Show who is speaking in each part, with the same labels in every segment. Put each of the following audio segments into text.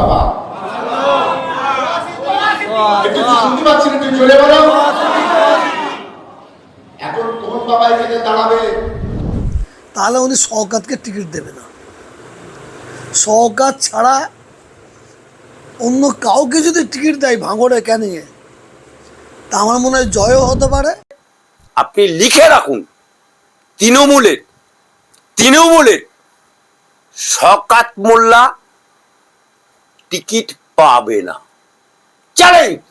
Speaker 1: বাবা? একটু শুনতে পাচ্ছি না, তুই চলে বলো। এখন কোন বাবা এখানে দাঁড়াবে?
Speaker 2: তাহলে উনি শওকতকে টিকিট দেবে না। শওকত ছাড়া অন্য কাউকে যদি টিকিট দেয় ভাঙড়ে ক্যানিংয়ে, তা আমার মনে হয় জয়ও হতে পারে।
Speaker 3: আপনি লিখে রাখুন, তৃণমূলের শওকত মোল্লা টিকিট পাবে না, চ্যালেঞ্জ।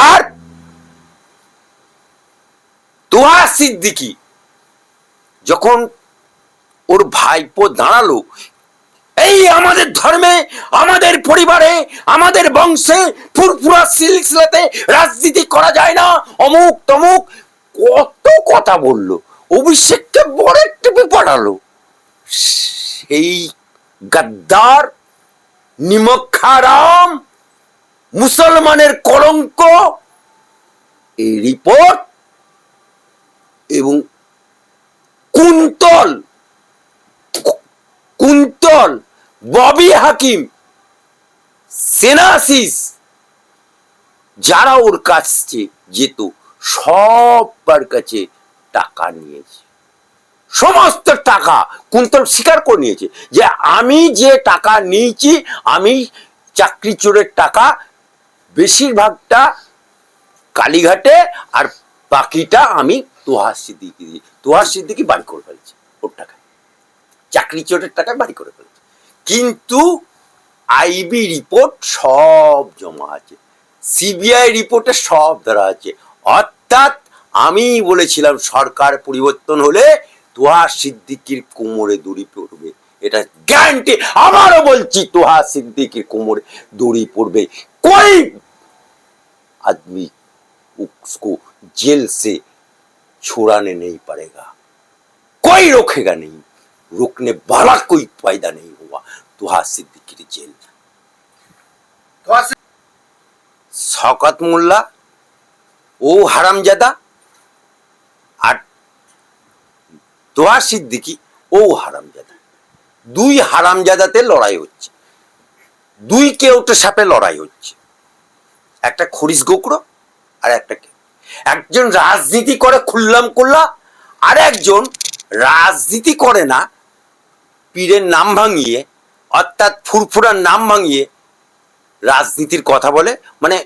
Speaker 3: আর তোহা সিদ্দিকী যখন ওর ভাইপো দাঁড়ালো, এই আমাদের ধর্মে, আমাদের পরিবারে, আমাদের বংশে ফুরফুরা সিলসিলাতে রাজনীতি করা যায় না, অমুক তমুক কত কথা বললো, অভিষেককে বড় টিপে পাঠালো। সেই গাদ্দার, নিমকহারাম, মুসলমানের কলঙ্ক, এই রিপোর্ট এবং কুন্তল ববি হাকিম, সেনাসিস, যারা ওর কাছে যেত সবার কাছে টাকা নিয়েছে, সমস্ত টাকা কুন্তল স্বীকার করে নিয়েছে যে আমি যে টাকা নিয়েছি, আমি চাকরি চোরের টাকা বেশিরভাগটা কালীঘাটে, আর বাকিটা আমি তোহা সিদ্দিকী দিয়ে, তোহা সিদ্দিকী বাড়ি করে ফেলেছে ওর টাকা, চাকরি চোরের টাকা বাড়ি করে ফেলেছে। কিন্তু আইবি রিপোর্ট সব জমা আছে, সিবিআই রিপোর্টে সব ধরা আছে। অর্থাৎ আমি বলেছিলাম সরকার পরিবর্তন হলে তোহা সিদ্দিকীর কোমরে দড়ি পড়বে, এটা গ্যারান্টি। আবারও বলছি, তোহা সিদ্দিকীর কোমরে দড়ি পড়বে। कोई आदमी उसको जेल से छुड़ाने नहीं पड़ेगा, कोई रोकेगा नहीं, रोकने वाला कोई पैदा नहीं हुआ। তোহা সিদ্দিকীর জেল। শওকত মোল্লা ও হারামজাদা, আর তোহা সিদ্দিকী ও হারামজাদা, দুই হারামজাদাতে লড়াই হচ্ছে, দুই কেউটের সাথে লড়াই হচ্ছে, একটা খরিস গোকড়ো আর একটা কে, একজন রাজনীতি করে খুল্লাম কুল্লা, আর একজন রাজনীতি করে না, পীরের নাম ভাঙিয়ে, অর্থাৎ ফুরফুরার নাম ভাঙিয়ে রাজনীতির কথা বলে। মানে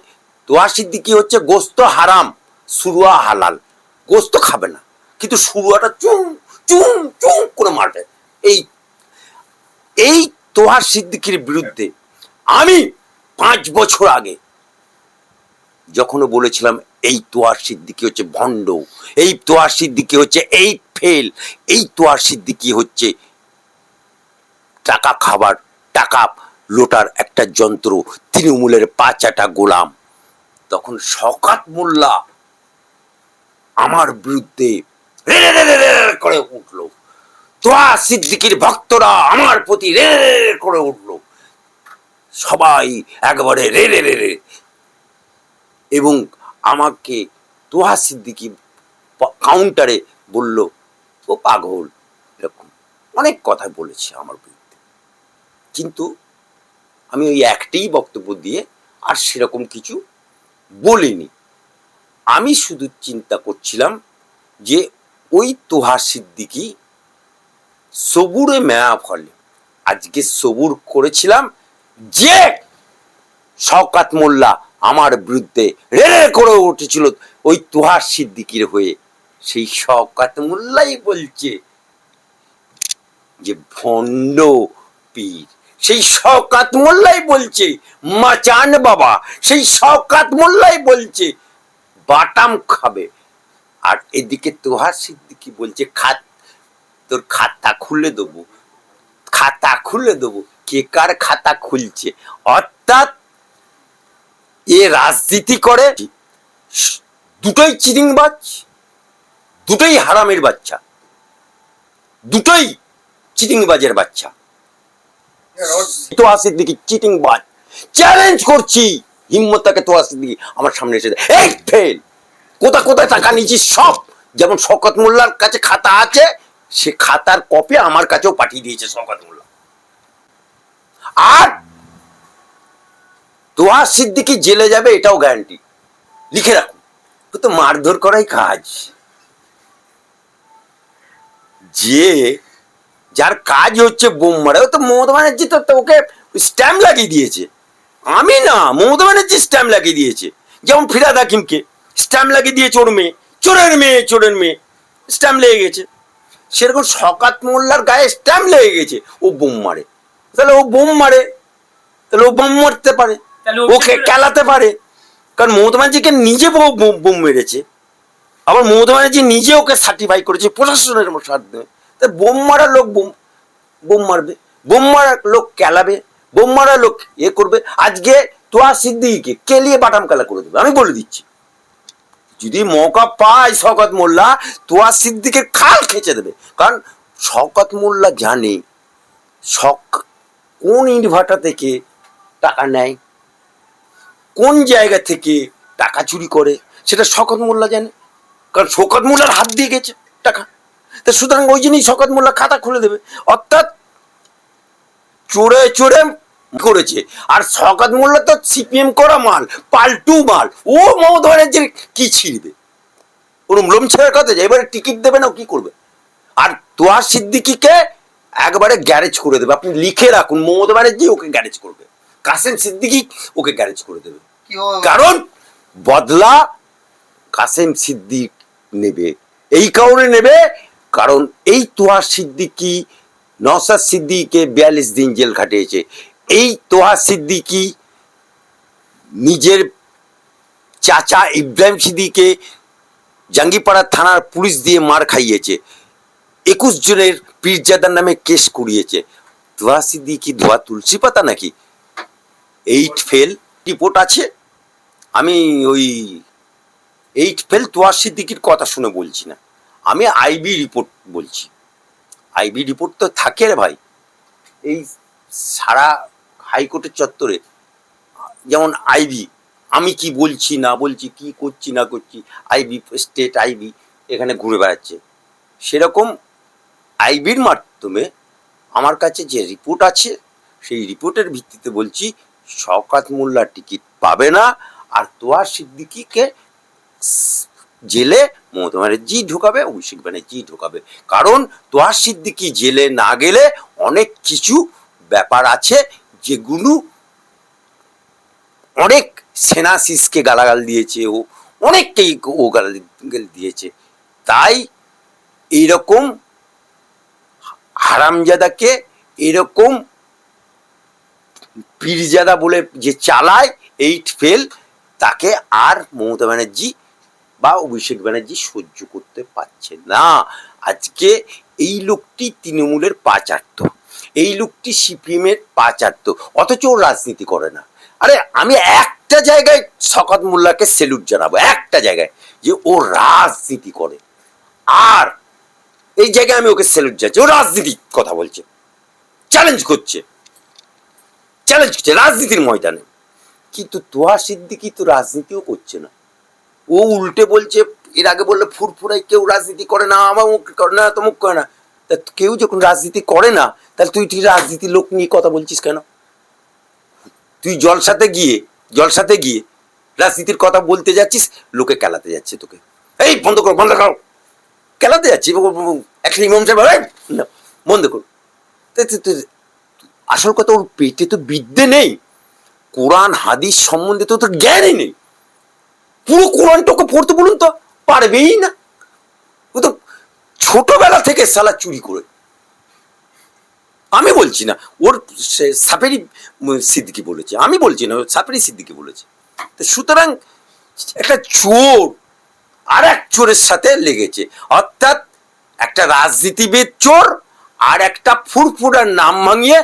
Speaker 3: তোহা সিদ্দিকী হচ্ছে গোস্ত হারাম, সুরুয়া হালাল, গোস্ত খাবে না কিন্তু সুরুয়াটা চুম চুম চুম করে মারবে। এই তোহা সিদ্দিকীর বিরুদ্ধে আমি 5 বছর আগে যখন বলেছিলাম এই তোহা সিদ্দিকী হচ্ছে ভণ্ড, এই তোহা সিদ্দিকী হচ্ছে এই ফেল, এই তোহা সিদ্দিকী হচ্ছে টাকা খাবার, টাকা লোটার একটা যন্ত্র, তৃণমূলের পাচাটা গোলাম, তখন শওকত মোল্লা আমার বিরুদ্ধে রে রে রে রে করে উঠলো, তোহা সিদ্দিকীর ভক্তরা আমার প্রতি রে রে করে উঠলো, সবাই একবারে রে রে রে রে, এবং আমাকে তোহা সিদ্দিকী কাউন্টারে বলল ও পাগল, এরকম অনেক কথা বলেছে আমার বিরুদ্ধে। কিন্তু আমি ওই একটাই বক্তব্য দিয়ে আর সেরকম কিছু বলিনি। আমি শুধু চিন্তা করছিলাম যে ওই তোহা সিদ্দিকী সবুরে মেয়া ফলে, আজকে সবুর করেছিলাম যে শওকত মোল্লা আমার বিরুদ্ধে রে রে করে উঠেছিল ওই তোহা সিদ্দিকীর হয়ে, সেই শওকত মোল্লাই বলছে যে ভণ্ড পীর, সেই শওকত মোল্লাই বলছে মাচান বাবা, সেই শওকত মোল্লাই বলছে বাটাম খাবে, আর এদিকে তোহা সিদ্দিকী বলছে তোর খাতা খুলে দেবো, খাতা খুলে দেবো। কে কার খাতা খুলছে? অর্থাৎ এ রাজনীতি করে, দুটোই চিটিংবাজ, দুটোই হারামের বাচ্চা, দুটোই চিটিংবাজের বাচ্চা। তোহা সিদ্দিকী চিটিংবাজ, চ্যালেঞ্জ করছি, হিম্মত থাকে তোহা সিদ্দিকী আমার সামনে এসে এই ফেল, কোথায় কোথায় টাকা নিয়েছি সব, যেমন শওকত মোল্লার কাছে খাতা আছে, সে খাতার কপি আমার কাছেও পাঠিয়ে দিয়েছে শওকত মোল্লা। আর তোহা সিদ্দিকী জেলে যাবে এটাও গ্যারান্টি, লিখে রাখুন। ও তো মারধর করাই কাজ। যে যার কাজ হচ্ছে বোম মারা, ও তো মমতা ব্যানার্জি তো ওকে স্ট্যাম্প লাগিয়ে দিয়েছে। আমি না, মমতা ব্যানার্জি স্ট্যাম্প লাগিয়ে দিয়েছে। যেমন ফিরাদ হাকিমকে স্ট্যাম্প লাগিয়ে দিয়েছে, ওর মেয়ে, চোরের মেয়ে স্ট্যাম্প লেগে গেছে। সেরকম শওকত মোল্লার গায়ে স্ট্যাম্প লেগে গেছে, ও বোম মারে। তাহলে ও বোম মারতে পারে, ওকে খেলাতে পারে। কারণ মমতা ব্যানার্জিকে নিজে বোম মেরেছে, আবার মমতা ব্যানার্জি নিজে ওকে সার্টিফাই করেছে প্রশাসনের মাধ্যমে। তা বোম মারা লোক বোম মারবে, বোম মারা লোক খেলাবে, বোম মারা লোক করবে। আজকে তোহা সিদ্দিকীকে কেলিয়ে বাটাম খেলা করে দেবে, আমি বলে দিচ্ছি। যদি মৌকা পায় শওকত মোল্লা, তোহা সিদ্দিকের খাল খেঁচে দেবে। কারণ শওকত মোল্লা জানে কোন ইটভাটা থেকে টাকা নেয়, কোন জায়গা থেকে টাকা চুরি করে, সেটা শওকত মোল্লা জানে। কারণ শওকত মোল্লার হাত দিয়ে গেছে টাকা। তা সুতরাং ওই জন্যই শওকত মোল্লা খাতা খুলে দেবে। অর্থাৎ চোরে করেছে। আর শওকত মোল্লা তো সিপিএম করা মাল, পাল্টু মাল। ও মমতা ব্যানার্জির কি ছিড়বে, ওর লোম ছেড়ার কথা। এবারে টিকিট দেবে না, কি করবে? আর তোহা সিদ্দিকীকে একবারে গ্যারেজ করে দেবে। আপনি লিখে রাখুন, মমতা ব্যানার্জি ওকে গ্যারেজ করবে, কাসেম সিদ্দিকী ওকে গ্যারেজ করে দেবে। কারণ বদলা কাসেম সিদ্দিক নেবে, এই কারণে নেবে কারণ এই তোহা সিদ্দিকী নওশাদ সিদ্দিকীকে 42 দিন জেল খাটিয়েছে। এই তোহা সিদ্দিকী নিজের চাচা ইব্রাহিম সিদ্দিকীকে জাঙ্গিপাড়া থানার পুলিশ দিয়ে মার খাইয়েছে। 21 জনের পীরজাদার নামে কেস করিয়েছে। তোহা সিদ্দিকী ধোয়া তুলসী পাতা নাকি? 8 ফেল রিপোর্ট আছে। আমি ওই 8 ফেল তোহা সিদ্দিকীর কথা শুনে বলছি না, আমি আইবি রিপোর্ট বলছি। আইবি রিপোর্ট তো থাকে রে ভাই, এই সারা হাইকোর্টের চত্বরে। যেমন আইবি, আমি কি বলছি না বলছি, কি করছি না করছি, আইবি স্টেট আইবি এখানে ঘুরে বেড়াচ্ছে। সেরকম আইবির মাধ্যমে আমার কাছে যে রিপোর্ট আছে, সেই রিপোর্টের ভিত্তিতে বলছি শওকত মোল্লা টিকিট পাবে না। আর তোহা সিদ্দিকীকে জেলে মমতা ব্যানার্জি ঢোকাবে, অভিষেক ব্যানার্জি ঢোকাবে। কারণ তোহা সিদ্দিকী জেলে না গেলে অনেক কিছু ব্যাপার আছে যেগুলো, অনেক সেনাশিসকে গালাগাল দিয়েছে, ও অনেককেই ও গালাগাল দিয়েছে। তাই এইরকম হারামজাদাকে, এরকম পীরজাদা বলে যে চালায় 8 ফেল, তাকে আর মমতা ব্যানার্জি বা অভিষেক ব্যানার্জি সহ্য করতে পারছে না। আজকে এই লোকটি তৃণমূলের পা চাটত, এই লোকটি সিপিএম এর পা চাটত, অথচ ও রাজনীতি করে না। আরে আমি একটা জায়গায় শওকত মোল্লাকে স্যালুট জানাবো, একটা জায়গায়, যে ও রাজনীতি করে। আর এই জায়গায় আমি ওকে স্যালুট জানাচ্ছি, ও রাজনীতির কথা বলছে, চ্যালেঞ্জ করছে রাজনীতির ময়দানে। কিন্তু তোহা সিদ্দিকী তো রাজনীতিও করছে না, ও উল্টে বলছে, এর আগে বললে ফুরফুরাই কেউ রাজনীতি করে না, আমার মুখ করে না, তমুক করে না। তা কেউ যখন রাজনীতি করে না, তাহলে তুই রাজনীতির লোক নিয়ে কথা বলছিস কেন? তুই জলসাতে গিয়ে রাজনীতির কথা বলতে যাচ্ছিস, লোকে খেলাতে যাচ্ছে তোকে, এই বন্ধ করো খেলাতে যাচ্ছি। একটা ইমাম সাহেব বন্ধ করো। আসল কথা, ওর পেটে তো বিদ্যে নেই, কোরআন হাদিস সম্বন্ধে তো তোর জ্ঞানই নেই। পুরো কোরআনটা ওকে পড়তে বলুন তো, পারবেই না। ও তো ছোটবেলা থেকে সালা চুরি করে। আমি বলছি না, ওর সাপেরি সিদ্দিকী বলেছে, আমি বলছি না, সাপেরি সিদ্দিকী বলেছে। সুতরাং একটা চোর আর এক চোরের সাথে লেগেছে। অর্থাৎ একটা রাজনীতিবিদ চোর, আর একটা ফুরফুরার নাম ভাঙিয়ে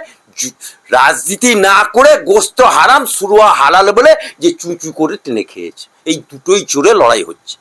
Speaker 3: রাজনীতি না করে গোস্ত হারাম সুরুয়া হালাল বলে যে চুঁচু করে টেনে খেয়েছে। এই দুটোই চোরে লড়াই হচ্ছে।